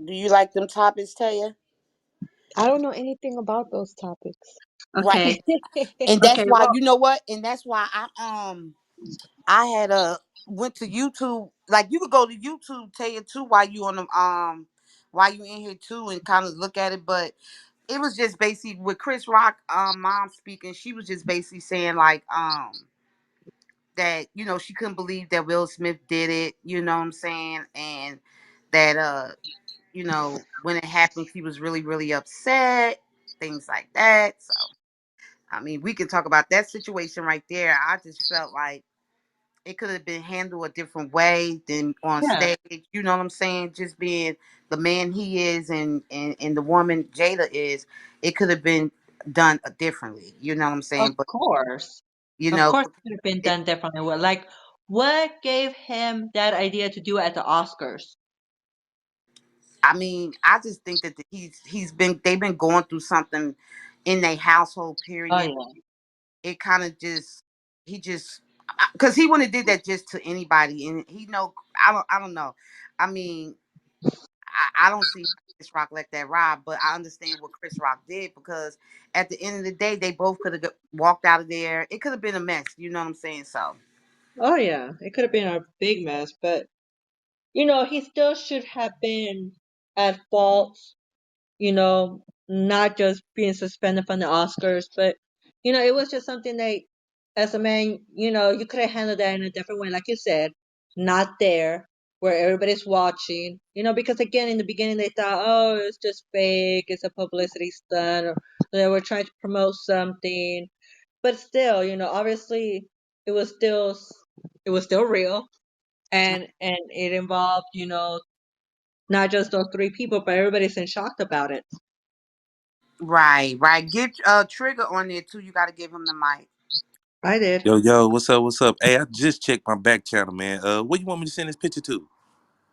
Do you like them topics, Taya? I don't know anything about those topics. Right. Okay. And that's Okay. why, Well, you know what? And that's why I had went to YouTube. Like, you could go to YouTube, Taya, too, while you on the while you in here too, and kind of look at it. But it was just basically with Chris Rock mom speaking. She was just basically saying like that, she couldn't believe that Will Smith did it, you know what I'm saying? And that when it happened, she was really, really upset, things like that. So I mean, we can talk about that situation right there. I just felt like it could have been handled a different way than on yeah. stage. You know what I'm saying? Just being the man he is, and the woman Jada is, it could have been done differently. You know what I'm Of saying? But course. you Of know, course, it could have been it, done differently. Well, like, what gave him that idea to do it at the Oscars? I mean, I just think that they've been going through something in their household. Oh Period. yeah. It kind of just he just because he wouldn't have did that just to anybody, and I don't know. I mean, I don't see how Chris Rock let that ride, but I understand what Chris Rock did because at the end of the day, they both could have walked out of there. It could have been a mess. You know what I'm saying? So Oh yeah. It could have been a big mess, but he still should have been at fault, not just being suspended from the Oscars, but it was just something that, as a man, you could have handled that in a different way, like you said, not there where everybody's watching, because again, in the beginning they thought, oh, it's just fake, it's a publicity stunt, or they were trying to promote something, but still, obviously, it was still, it was still real, and it involved, not just those three people, but everybody's in shock about it. right, right. Get Trigger on there too. You got to give him the mic. I did. Yo, yo, what's up? What's up? Hey, I just checked my back channel, man. What you want me to send this picture to?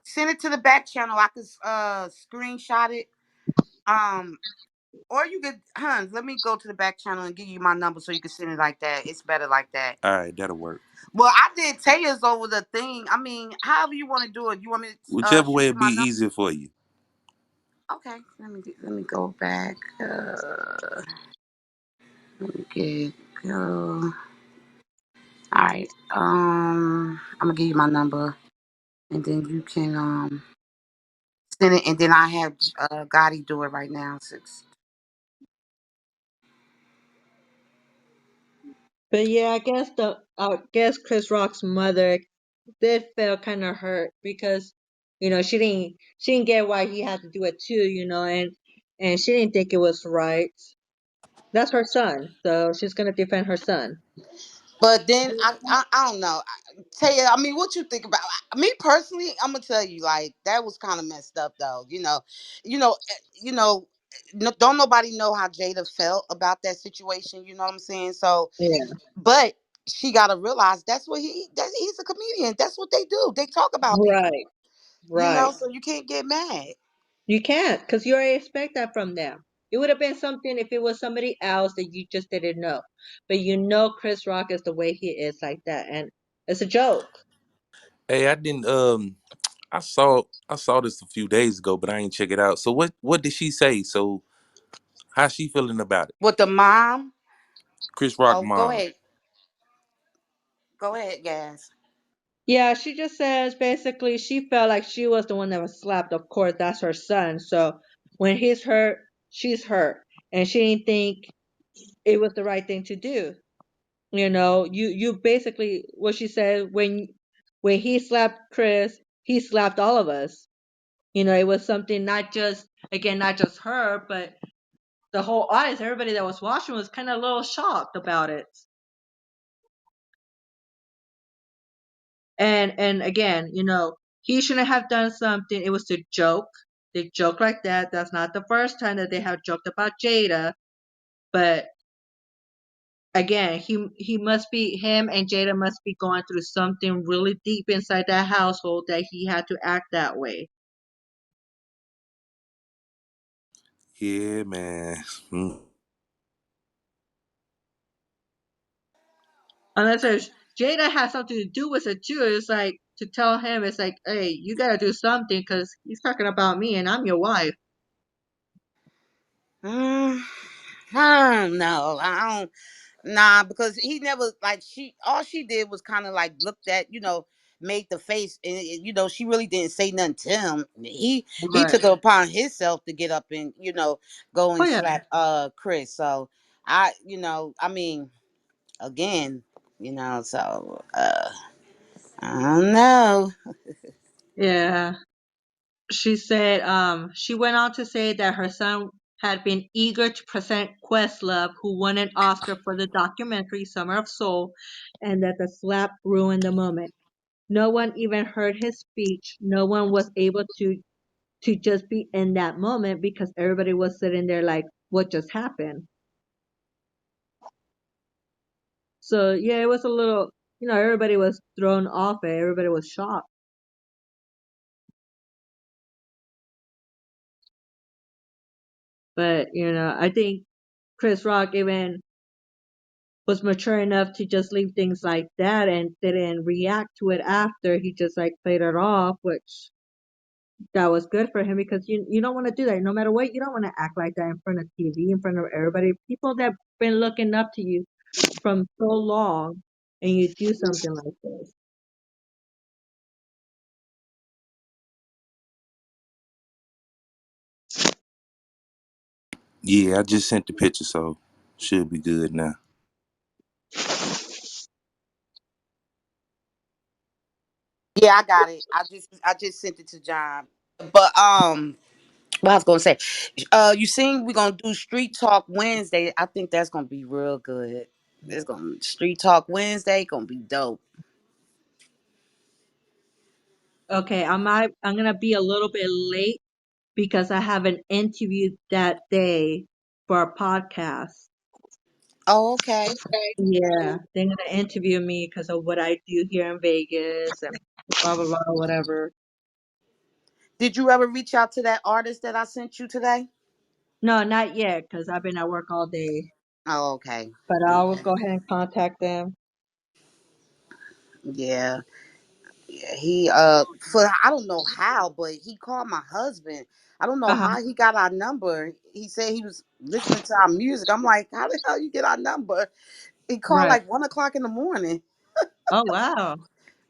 Send it to the back channel. I could screenshot it. Um, or you could, Hans, let me go to the back channel and give you my number so you can send it like that. It's better like that. All right, that'll work. Well, I did Taya's over the thing. I mean, however you want to do it. You want me to Whichever shoot way you it be my number? easier for you. Okay, let me go back. Let me get go. All right. I'm gonna give you my number, and then you can send it, and then I have Gotti do it right now. Six. But yeah, I guess Chris Rock's mother did feel kind of hurt because she didn't get why he had to do it too, and she didn't think it was right. That's her son, so she's gonna defend her son. But then I don't know. Taya, I mean, what you think about me personally? I'm gonna tell you, like that was kind of messed up, though. You know. No, don't nobody know how Jada felt about that situation. You know what I'm saying? So, Yeah, but she got to realize he's a comedian. That's what they do. They talk about people. right, right. So you can't get mad. You can't, because you already expect that from them. It would have been something if it was somebody else that you just didn't know. But Chris Rock is the way he is like that, and it's a joke. Hey, I didn't I saw this a few days ago, but I ain't check it out. So what did she say? So how she feeling about it? With the mom, Chris Rock oh, go mom. ahead, go ahead, Gas. Yeah, she just says basically she felt like she was the one that was slapped. Of course, that's her son. So when he's hurt, she's hurt, and she didn't think it was the right thing to do. You basically what she said when he slapped Chris, he slapped all of us. It was something not just her, but the whole audience, everybody that was watching was kind of a little shocked about it. And again, he shouldn't have done something. It was a joke. They joke like that. That's not the first time that they have joked about Jada. But again, him and Jada must be going through something really deep inside that household that he had to act that way. Yeah, man. Mm. Unless Jada has something to do with it too. It's like to tell him it's like, hey, you gotta do something because he's talking about me and I'm your wife. Mm, I don't know. I don't. Nah, because he never like she. All she did was kind of like looked at, made the face, and she really didn't say nothing to him. He Right. took it upon himself to get up and go Oh and yeah. slap Chris. So I mean, again, so I don't know. Yeah. She said she went on to say that her son had been eager to present Questlove, who won an Oscar for the documentary Summer of Soul, and that the slap ruined the moment. No one even heard his speech. No one was able to just be in that moment because everybody was sitting there like, what just happened? So yeah, it was a little, everybody was thrown off it. Everybody was shocked. But I think Chris Rock even was mature enough to just leave things like that and didn't react to it after. He just like played it off, which that was good for him because you don't want to do that. No matter what, you don't want to act like that in front of TV, in front of everybody. People that have been looking up to you from so long, and you do something like this. Yeah, I just sent the picture, so should be good now. Yeah, I got it. I just sent it to John. But what I was gonna say, you seen we're gonna do Street Talk Wednesday. I think that's gonna be real good. It's gonna Street Talk Wednesday gonna be dope. Okay, I'm gonna be a little bit late because I have an interview that day for a podcast. Oh, okay. Yeah, they're gonna interview me because of what I do here in Vegas and blah blah blah whatever. Did you ever reach out to that artist that I sent you today? No, not yet because I've been at work all day. Oh, okay. But I will Yeah. go ahead and contact them. Yeah. Yeah. He for I don't know how, but he called my husband. I don't know Uh huh. how he got our number. He said he was listening to our music. I'm like, how the hell you get our number? He called Right. like 1 o'clock in the morning. Oh wow.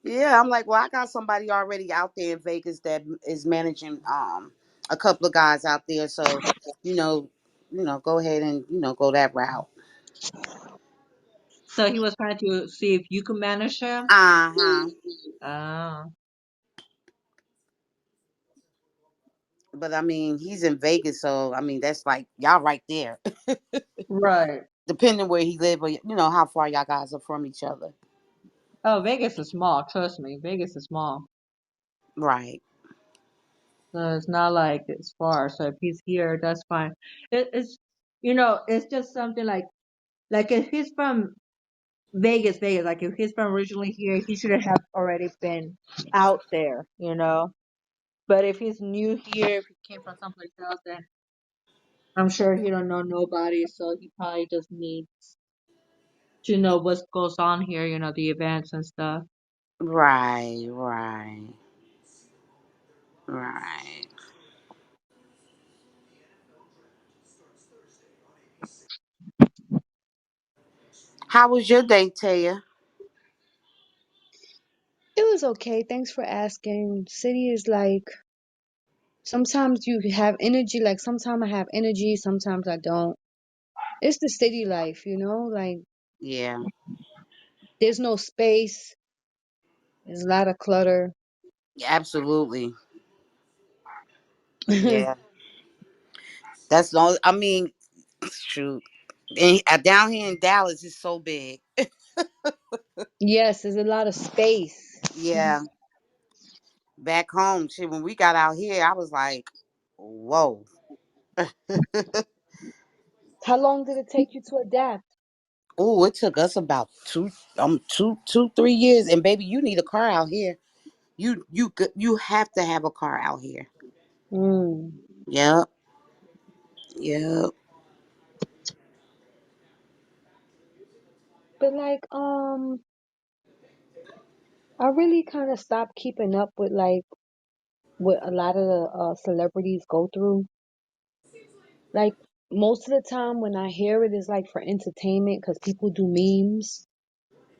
Yeah, I'm like, well, I got somebody already out there in Vegas that is managing a couple of guys out there, so you know, go ahead and go that route. So he was trying to see if you could manage him. Uh huh. Oh. But I mean, he's in Vegas, so I mean, that's like y'all right there. Right. Depending where he live, or how far y'all guys are from each other. Oh, Vegas is small. Trust me, Vegas is small. Right. So it's not like it's far. So if he's here, that's fine. It's just something like if he's from Vegas, like if he's from originally here, he should have already been out there. But if he's new here, if he came from someplace else, then I'm sure he don't know nobody, so he probably just needs to know what goes on here, the events and stuff. Right. Right. Right. How was your day, Taya? It was okay. Thanks for asking. City is like sometimes you have energy, like sometimes I have energy, sometimes I don't. It's the city life, like Yeah. there's no space, there's a lot of clutter. Absolutely. Yeah. That's the only. I mean, shoot. And down here in Dallas is so big. Yes, there's a lot of space. Yeah. Back home, shit, when we got out here, I was like, whoa. How long did it take you to adapt? Oh, it took us about 3 years. And baby, you need a car out here. You have to have a car out here. Mm. Yep. Yep. But like, I really kind of stopped keeping up with like what a lot of the celebrities go through. Like most of the time when I hear it is like for entertainment because people do memes.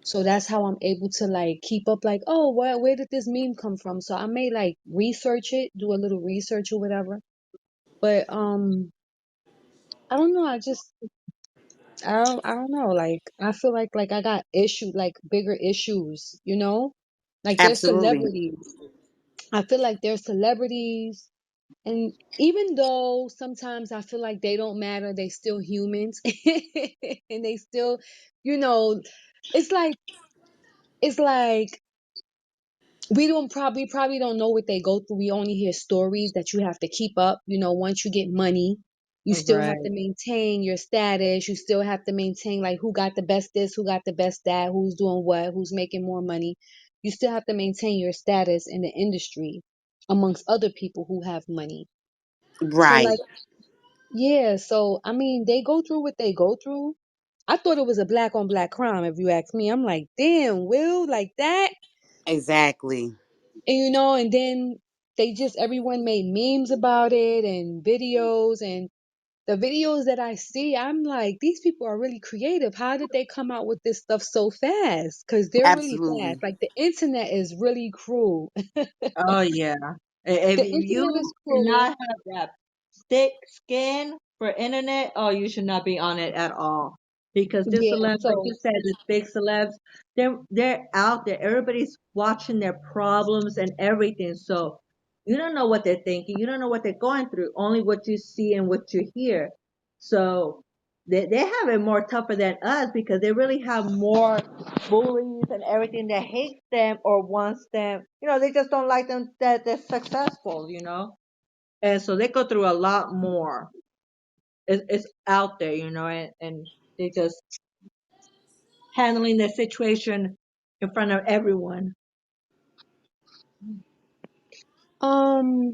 So that's how I'm able to like keep up like, oh, where did this meme come from? So I may like research it, do a little research or whatever. But I don't know, I don't know, like I feel like I got issue like bigger issues, you know? Like they're Absolutely. celebrities. I feel like they're celebrities. And even though sometimes I feel like they don't matter, they still humans. And they still, you know, it's like it's like we probably don't know what they go through. We only hear stories that you have to keep up. You know, once you get money, you still have to Right. maintain your status. You still have to maintain like who got the best this, who got the best that, who's doing what, who's making more money. You still have to maintain your status in the industry amongst other people who have money. So Right. like yeah, so I mean they go through what they go through. I thought it was a black on black crime if you ask me. I'm like, damn, Will, like that? Exactly. And and then they just everyone made memes about it and videos and the videos that I see, I'm like, these people are really creative. How did they come out with this stuff so fast? Because they're really fast. Absolutely. Like the internet is really cruel. Oh yeah. If The you internet is cruel. cannot have that thick skin for internet, oh, you should not be on it at all. Because this Yeah. celebs, like So you said, the big celebs, they're out there. Everybody's watching their problems and everything. So you don't know what they're thinking. You don't know what they're going through. Only what you see and what you hear. So they have it more tougher than us because they really have more bullies and everything that hates them or wants them. They just don't like them that they're successful. And so they go through a lot more. It's out there, and they just handling the situation in front of everyone. um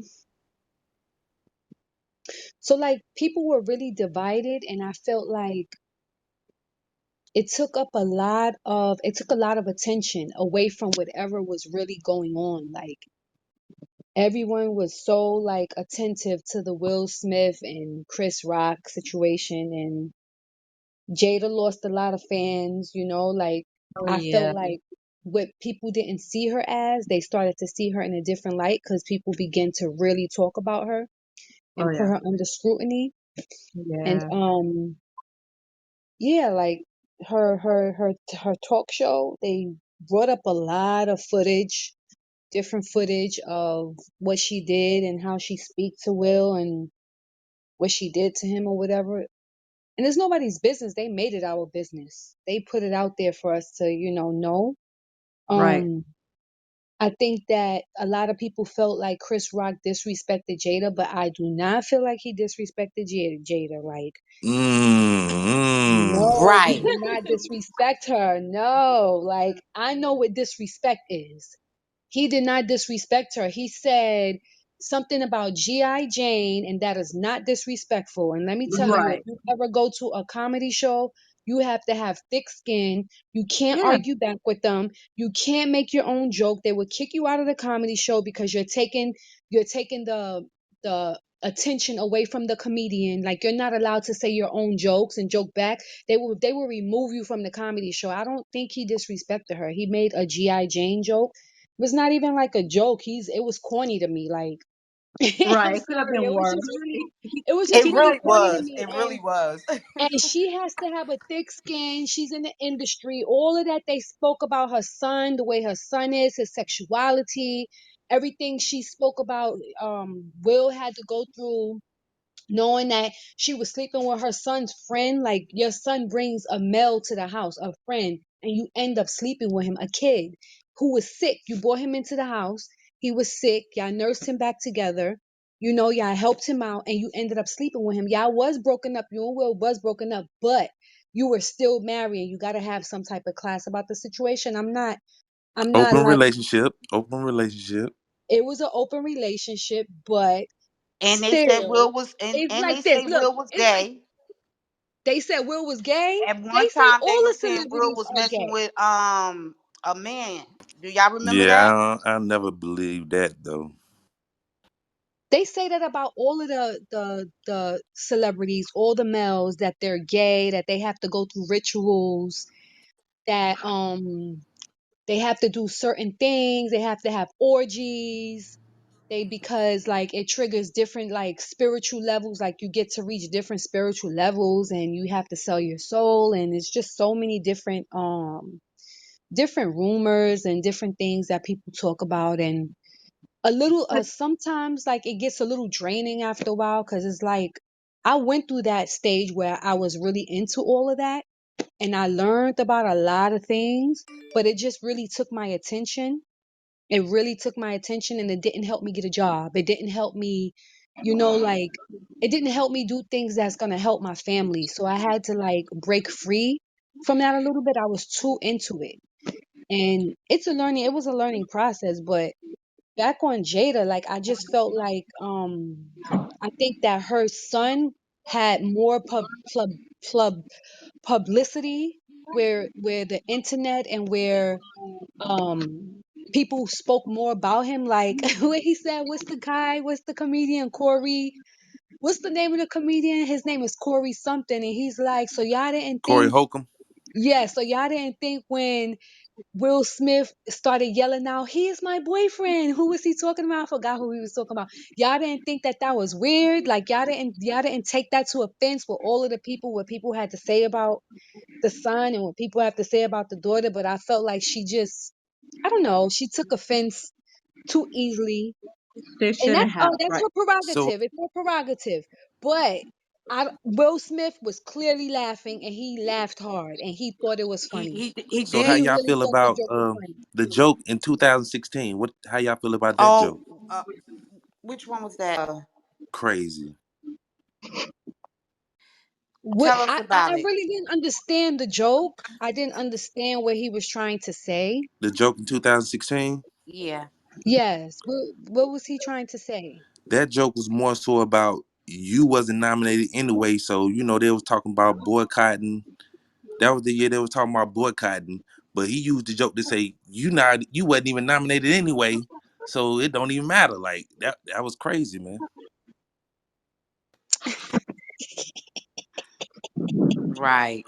so like people were really divided and I felt like it took a lot of attention away from whatever was really going on. Like everyone was so like attentive to the Will Smith and Chris Rock situation and Jada lost a lot of fans, like Oh I yeah, felt like what people didn't see her as, they started to see her in a different light because people began to really talk about her oh and put yeah, her under scrutiny. And yeah, yeah, like her talk show, they brought up a lot of footage, different footage of what she did and how she speaks to Will and what she did to him or whatever. And it's nobody's business. They made it our business. They put it out there for us to, know. right, Um, I think that a lot of people felt like Chris Rock disrespected Jada, but I do not feel like he disrespected Jada. Like, Mm. no, he Right. did not disrespect her. No, like I know what disrespect is. He did not disrespect her. He said something about G.I. Jane, and that is not disrespectful. And let me tell you, if right. you ever go to a comedy show, you have to have thick skin. You can't Yeah, argue back with them. You can't make your own joke. They would kick you out of the comedy show because you're taking the attention away from the comedian. Like you're not allowed to say your own jokes and joke back. They will remove you from the comedy show. I don't think he disrespected her. He made a G.I. Jane joke. It was not even like a joke. It was corny to me. Like I'm right. It could have sorry. been worse. It was just It really really corny to was. me. It And really was. and she has to have a thick skin. She's in the industry. All of that they spoke about her son, the way her son is, his sexuality, everything she spoke about. Will had to go through knowing that she was sleeping with her son's friend. Like your son brings a male to the house, a friend, and you end up sleeping with him, a kid who was sick. You brought him into the house. He was sick. Y'all nursed him back together. Y'all helped him out, and you ended up sleeping with him. Y'all was broken up. You and Will was broken up, but you were still married. You got to have some type of class about the situation. I'm not Open like relationship. Open relationship. it was an open relationship, but And they said still, Will was it's and like they this. say Look, Will was it's like gay. they said Will was gay. At They one say time they all were the saying Will celebrities was are messing gay. with a man. Do y'all remember Yeah, that? I never believed that though. They say that about all of the celebrities, all the males, that they're gay, that they have to go through rituals, that they have to do certain things, they have to have orgies. They because like it triggers different like spiritual levels, like you get to reach different spiritual levels and you have to sell your soul, and it's just so many different rumors and different things that people talk about. And a little But sometimes like it gets a little draining after a while, because it's like I went through that stage where I was really into all of that and I learned about a lot of things, but it just really took my attention. It really took my attention, and it didn't help me get a job. It didn't help me, like it didn't help me do things that's going to help my family. So I had to like break free from that a little bit. I was too into it. And it was a learning process, but back on Jada, like I just felt like I think that her son had more pub publicity, where the internet and where people spoke more about him, like what he said, what's the comedian Corey, what's the name of the comedian, his name is Corey something, and he's like, so y'all didn't Corey think, Holcomb. yeah, so y'all didn't think when Will Smith started yelling out, "He is my boyfriend." Who was he talking about? I forgot who he was talking about. Y'all didn't think that that was weird? Like y'all didn't take that to offense with all of the people, what people had to say about the son and what people have to say about the daughter. But I felt like she just, I don't know, she took offense too easily, they and shouldn't have, that's right? her So prerogative. It's her prerogative. But Will Smith was clearly laughing, and he laughed hard, and he thought it was funny. He so how did. He y'all really feel thought the about joke was funny. the joke in 2016? What how y'all feel about that Oh, joke? which one was that? Crazy. What Tell us I about it. really didn't understand the joke. I didn't understand what he was trying to say. The joke in 2016. Yeah. Yes. What was he trying to say? That joke was more so about you wasn't nominated anyway. So they was talking about boycotting. That was the year they was talking about boycotting. But he used the joke to say you wasn't even nominated anyway. So it don't even matter. Like that was crazy, man. Right.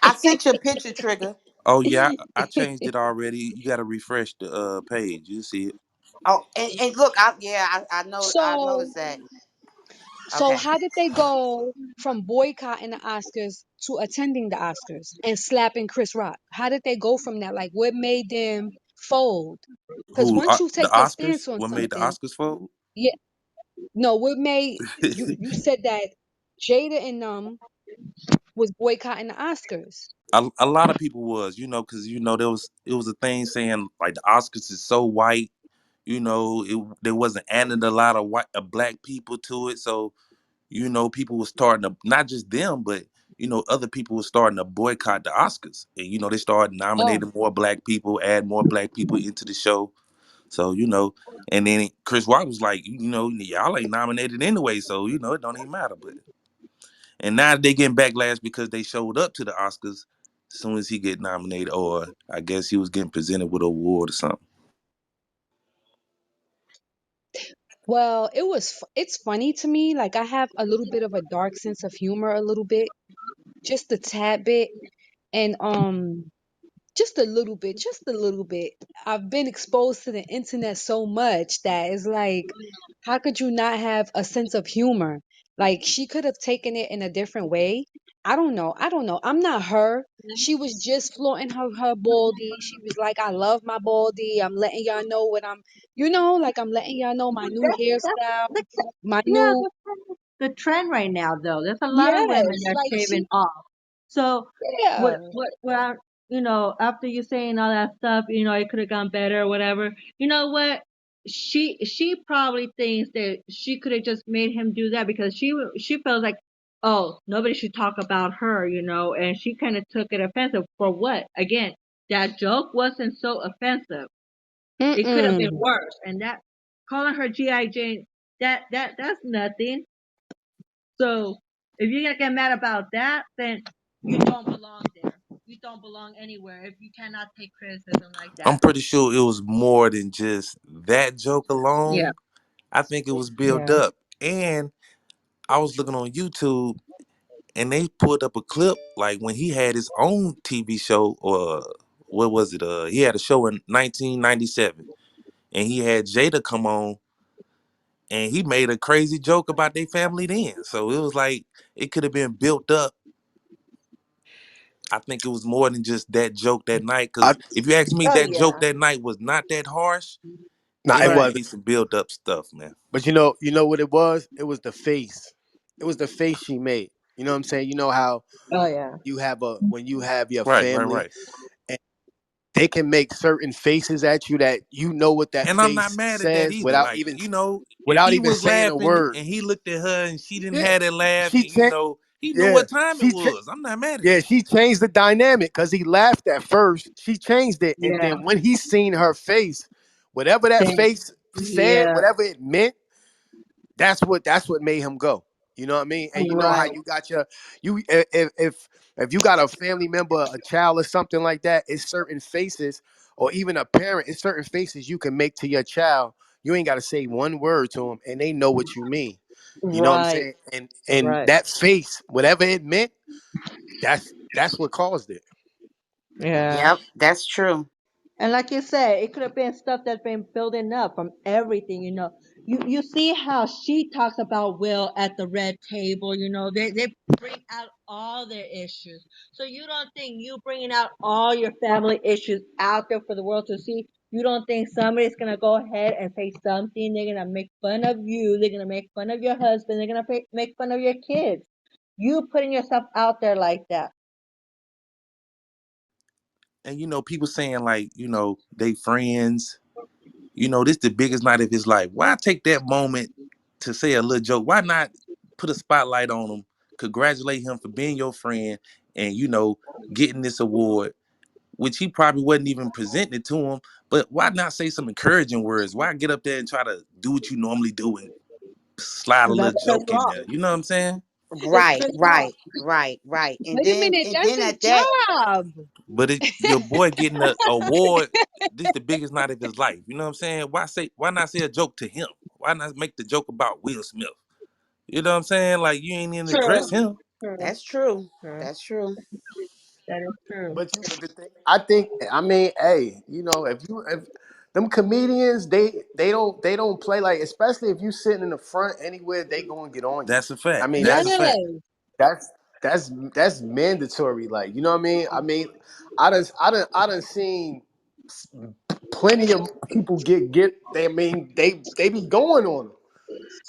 I sent you a picture, Trigger. Oh yeah, I changed it already. You got to refresh the page. You see it. Oh, and look, I know, I So noticed that. so Okay. how did they go from boycotting the Oscars to attending the Oscars and slapping Chris Rock? How did they go from that? Like what made them fold? Because Who once you the take a Oscars? stance on What made the something, Oscars fold? yeah, no, what made you said that Jada and was boycotting the Oscars. A lot of people was, because there was it was a thing saying like the Oscars is so white. There wasn't adding a lot of white black people to it, so people were starting to, not just them, but other people were starting to boycott the Oscars, and they started Oh, nominating more black people, add more black people into the show. So and then Chris Rock was like, y'all ain't nominated anyway, so it don't even matter. But and now they getting backlash because they showed up to the Oscars as soon as he get nominated, or I guess he was getting presented with an award or something. well, it's funny to me. Like I have a little bit of a dark sense of humor, a little bit, just a tad bit, and just a little bit, just a little bit. I've been exposed to the internet so much that it's like, how could you not have a sense of humor? Like she could have taken it in a different way. I don't know. I don't know. I'm not her. She was just flaunting her baldy. She was like, I love my baldy. I'm letting y'all know what I'm, like I'm letting y'all know my new hairstyle, That's my yeah, new, that's kind of the trend right now, though. There's a lot of women yes, that like are shaving she, off. So yeah. after you saying all that stuff, it could have gone better or whatever. You know what? She probably thinks that she could have just made him do that because she feels like, oh, nobody should talk about her, and she kind of took it offensive for what? Again, that joke wasn't so offensive. It could have been Mm-mm. worse, and that calling her GI Jane, that's nothing. So if you're gonna get mad about that, then you don't belong there. you don't belong anywhere, if you cannot take criticism like I'm that. pretty sure it was more than just that joke Yeah. alone. I think it was built Yeah. up. And I was looking on YouTube and they put up a clip like when he had his own TV show, or what was it? He had a show in 1997 and he had Jada come on and he made a crazy joke about their family then. So it was like it could have been built up. I think it was more than just that joke that night. I Because if you ask me, Oh that joke yeah. that night was not that harsh. nah, It it had to Right. wasn't. be some built up stuff, man. But you know what it was? It was the face. It was the face she made. You know what I'm saying? You know how Oh yeah. you have a when you have your Right, right, family right. and they can make certain faces at you that you know what that And I'm not face mad at that says either. Like, you know, if without he even was saying a laughing word. and he looked at her and she didn't Yeah. have that laugh, She and you changed know, he knew yeah. what time it was. I'm not mad at Yeah, that. she changed the dynamic because he laughed at first. She changed it. And Yeah. then when he seen her face, whatever that Then, face said, yeah. whatever it meant, that's what made him go. You know what I mean? And you know how Right. you got your you if you got a family member, a child or something like that, it's certain faces, or even a parent, it's certain faces you can make to your child. You ain't got to say one word to them and they know what you mean. You know what I'm Right. saying? And Right. that face, whatever it meant, that's what caused it. Yeah. Yep, that's true. And like you said, it could have been stuff that's been building up from everything, You see how she talks about Will at the red table, they bring out all their issues. So you don't think you bringing out all your family issues out there for the world to see, you don't think somebody's gonna go ahead and say something, they're gonna make fun of you, they're gonna make fun of your husband, they're gonna make fun of your kids. You putting yourself out there like that. And you know, people saying like, you know, they friends. You know, this the biggest night of his life. Why take that moment to say a little joke? Why not put a spotlight on him, congratulate him for being your friend, and you know, getting this award, which he probably wasn't even presenting it to him. But why not say some encouraging words? Why get up there and try to do what you normally do and slide a That's little Chris joke in Rock. there? You know what I'm saying? It's Right, Chris Rock. right, right, right. And Wait a then minute, and that's then his at that, job. But your boy getting an award, this the biggest night of his life. You know what I'm saying? Why not say a joke to him? Why not make the joke about Will Smith? You know what I'm saying? Like you ain't even True. address him. True. that's true. True. That's true. That is true. But the thing, I think, I mean, hey, if them comedians, they don't play like, especially if you sitting in the front anywhere, they gonna get on you. That's a I fact. mean, That's a that's fact. Yes. that's that's mandatory. Like, you know what I mean? I mean, I done seen plenty of people get. They I mean they be going on them.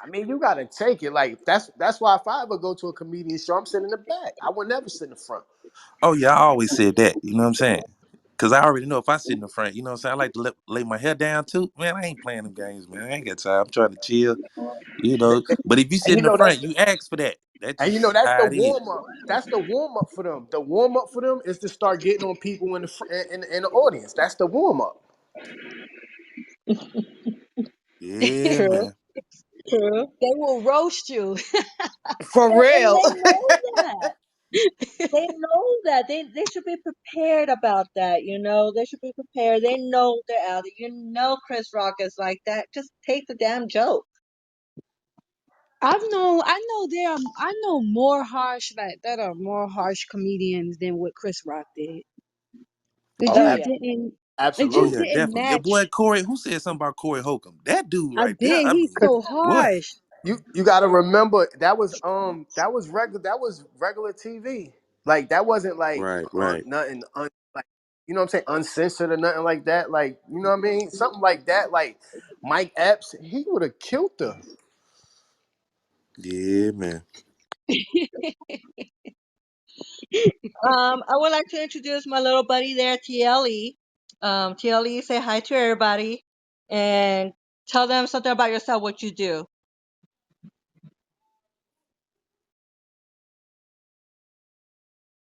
I mean, you gotta take it. Like that's why if I ever go to a comedian show, I'm sitting in the back. I would never sit in the front. Oh yeah, I always said that. You know what I'm saying? Cause I already know if I sit in the front, you know what I'm saying? I like to lay my hair down too. Man, I ain't playing them games, man. I ain't got time. I'm trying to chill, you know. But if you And sit in the front, you ask for that. That's just that's the how it is. warm up. That's the warm up for them. The warm up for them is to start getting on people in the in the audience. That's the warm up. Yeah, True. man. True. They will roast you. For And real. they know that. They know that. They should be prepared about that, They should be prepared. They know they're out there. Chris Rock is like that. Just take the damn joke. I know more harsh, like that are more harsh comedians than what Chris Rock did. It Oh, Oh just yeah. didn't. It Oh just absolutely. yeah, didn't definitely. Your boy match. Corey, who said something about Corey Holcomb? That dude I right there. did. I He's mean, so boy. harsh. You got to remember that was regular TV. Like that wasn't like Right, right. nothing like what I'm saying, uncensored or nothing like that. Like, you know what I mean? Something like that. Like Mike Epps, he would have killed her. Yeah, man. I would like to introduce my little buddy there, TLE. TLE, say hi to everybody and tell them something about yourself, what you do.